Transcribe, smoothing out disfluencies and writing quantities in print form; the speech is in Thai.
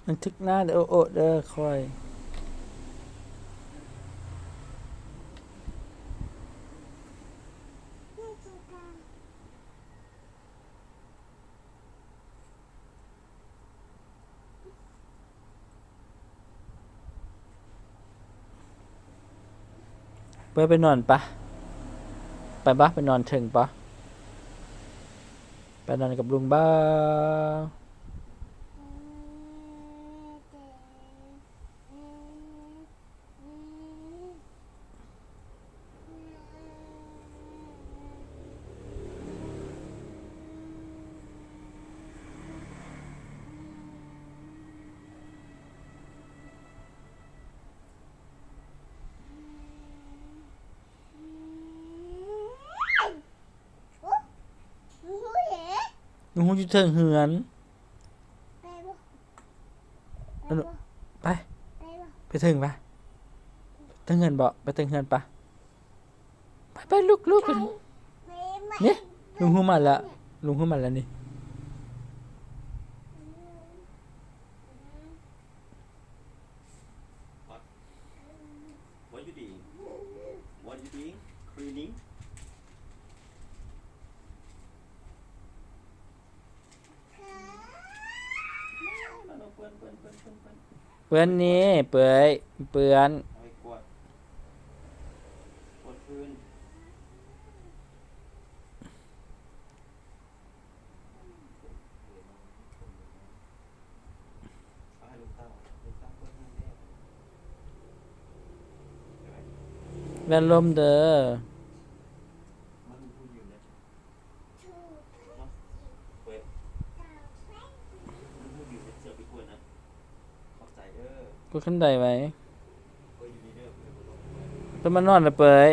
มันทึกหน้าเด้อโอ้เด้อคอยไปนอนปะไปปะไปนอนถึงปะไปนอนกับลุงบ้างลุงหูจะถึงเหือนเอาหนูไปไปถึงปะถึงเหือนบ่ไปถึงเหือนปะไปลูกไปเนี่ยลุงหูมาแล้วลุงหูมาแล้วนี่ What? What you doing? What you doing? Cleaning? เอาเปื้อนเปื้อนนี่เปื่อยเปื้อนเอาไปกวาดพื้นเอาให้ลูกเต้าเปื้อนห้างแน่ใช่ไหม แว่นลมเด้อมันพูดอยู่นะเนาะเว้ยมันพูดอยู่ในเสือไปกวนนะขอบใจเด้อกูขึ้นได้ไหมก็อยู่นี่เด้อเพื่อนบ่ต้องต้องมานอนแล้วเปื่อย